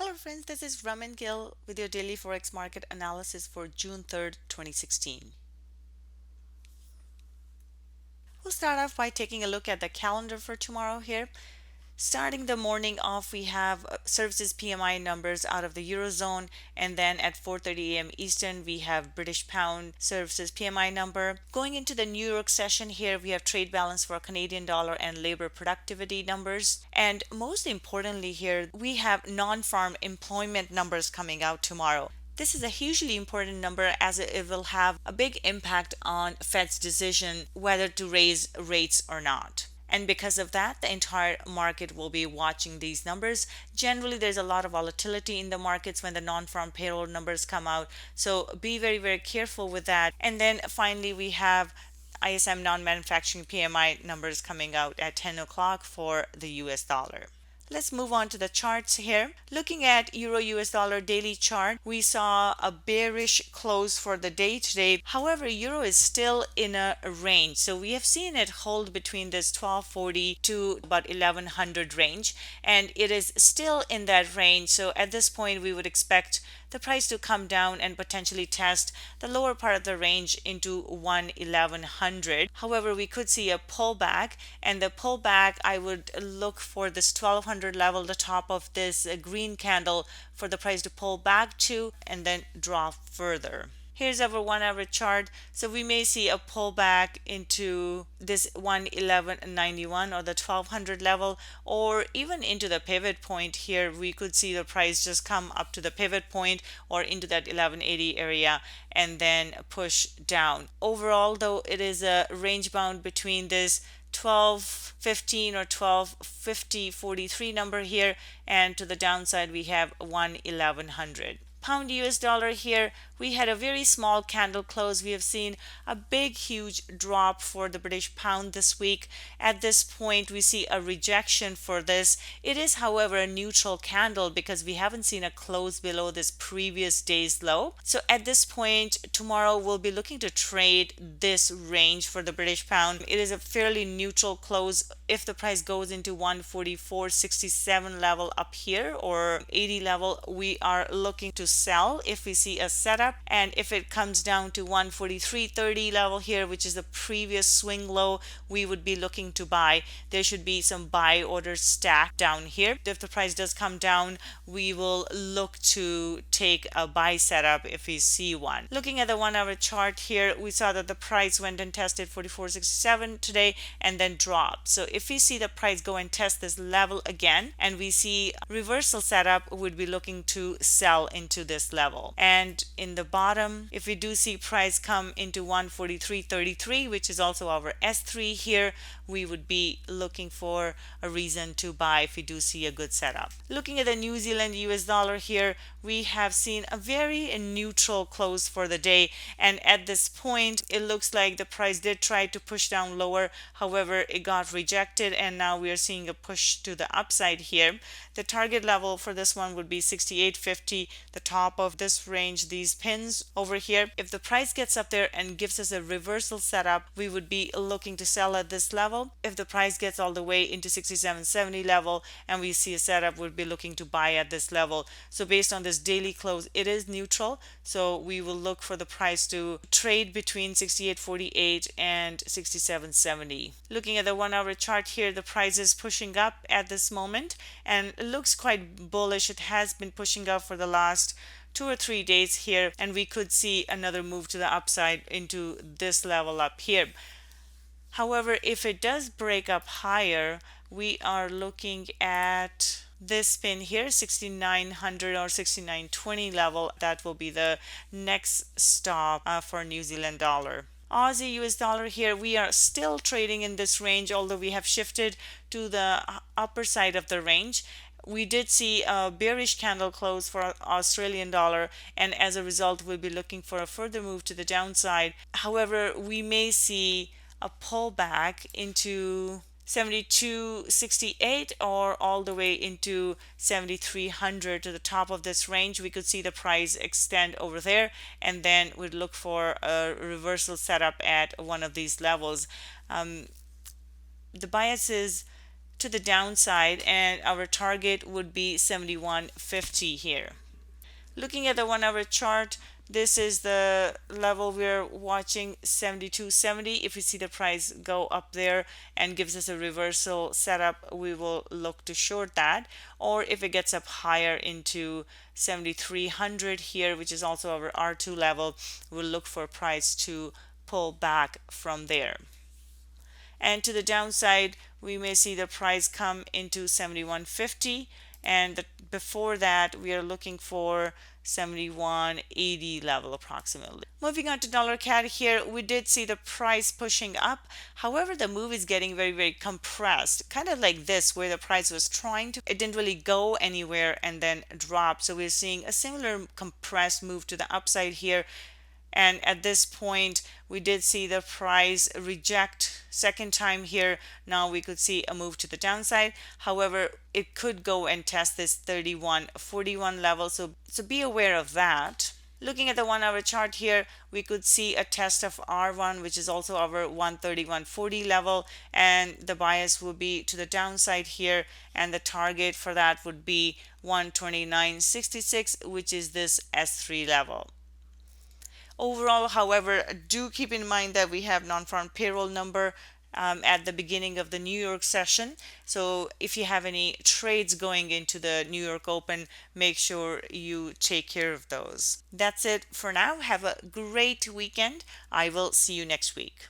Hello friends, this is Raman Gill with your daily Forex market analysis for June 3rd, 2016. We'll start off by taking a look at the calendar for tomorrow here. Starting the morning off, we have services PMI numbers out of the Eurozone, and then at 4:30 a.m. Eastern, we have British Pound services PMI number. Going into the New York session here, we have trade balance for Canadian dollar and labor productivity numbers. And most importantly here, we have non-farm employment numbers coming out tomorrow. This is a hugely important number as it will have a big impact on Fed's decision whether to raise rates or not. And because of that, the entire market will be watching these numbers. Generally, there's a lot of volatility in the markets when the non-farm payroll numbers come out. So be very, very careful with that. And then finally, we have ISM non-manufacturing PMI numbers coming out at 10 o'clock for the US dollar. Let's move on to the charts here. Looking at Euro US dollar daily chart, we saw a bearish close for the day today. However, Euro is still in a range. So we have seen it hold between this 1240 to about 1100 range, and it is still in that range. So at this point, we would expect the price to come down and potentially test the lower part of the range into 1100. However, we could see a pullback, and the pullback, I would look for this 1200 level, the top of this green candle, for the price to pull back to and then drop further. Here's our 1 hour chart. So we may see a pullback into this 111.91 or the 1200 level, or even into the pivot point here. We could see the price just come up to the pivot point or into that 1180 area and then push down. Overall, though, it is a range bound between this 1215 or 1250.43 number here, and to the downside we have 11100. Pound US dollar here, we had a very small candle close. We have seen a big huge drop for the British pound this week. At this point, we see a rejection for this. It is, however, a neutral candle because we haven't seen a close below this previous day's low. So at this point, tomorrow we'll be looking to trade this range for the British pound. It is a fairly neutral close. If the price goes into 144.67 level up here or 80 level, we are looking to sell if we see a setup. And if it comes down to 143.30 level here, which is the previous swing low, we would be looking to buy. There should be some buy orders stacked down here. If the price does come down, we will look to take a buy setup if we see one. Looking at the 1 hour chart here, we saw that the price went and tested 44.67 today and then dropped. So if we see the price go and test this level again and we see reversal setup, would be looking to sell into this level. And in the bottom, if we do see price come into 143.33, which is also our S3 here, we would be looking for a reason to buy if we do see a good setup. Looking at the New Zealand US dollar here, we have seen a very neutral close for the day, and at this point it looks like the price did try to push down lower. However, it got rejected and now we are seeing a push to the upside here. The target level for this one would be 68.50, the top of this range, these pins over here. If the price gets up there and gives us a reversal setup, we would be looking to sell at this level. If the price gets all the way into 67.70 level and we see a setup, we'd be looking to buy at this level. So based on this daily close, it is neutral, so we will look for the price to trade between 68.48 and 67.70. Looking at the 1 hour chart here, the price is pushing up at this moment and it looks quite bullish. It has been pushing up for the last 2 or 3 days here, and we could see another move to the upside into this level up here. However, if it does break up higher, we are looking at this pin here, 6900 or 6920 level. That will be the next stop for New Zealand dollar. Aussie US dollar here, we are still trading in this range, although we have shifted to the upper side of the range. We did see a bearish candle close for Australian dollar, and as a result we'll be looking for a further move to the downside. However, we may see a pullback into 72.68 or all the way into 7300 to the top of this range. We could see the price extend over there, and then we'd look for a reversal setup at one of these levels. The bias is to the downside, and our target would be 71.50 here. Looking at the 1 hour chart, this is the level we're watching, 72.70. If we see the price go up there and gives us a reversal setup, we will look to short that. Or if it gets up higher into 7300 here, which is also our R2 level, we'll look for price to pull back from there. And to the downside, we may see the price come into 71.50, and before that we are looking for 71.80 level approximately. Moving on to dollar CAD here, we did see the price pushing up. However, the move is getting very compressed, kind of like this, where the price was trying to, it didn't really go anywhere and then drop. So we're seeing a similar compressed move to the upside here. And at this point, we did see the price reject second time here. Now we could see a move to the downside. However, it could go and test this 31.41 level, so be aware of that. Looking at the 1 hour chart here, we could see a test of R1, which is also our 131.40 level, and the bias will be to the downside here, and the target for that would be 129.66, which is this S3 level. Overall, however, do keep in mind that we have non-farm payroll number at the beginning of the New York session. So if you have any trades going into the New York Open, make sure you take care of those. That's it for now. Have a great weekend. I will see you next week.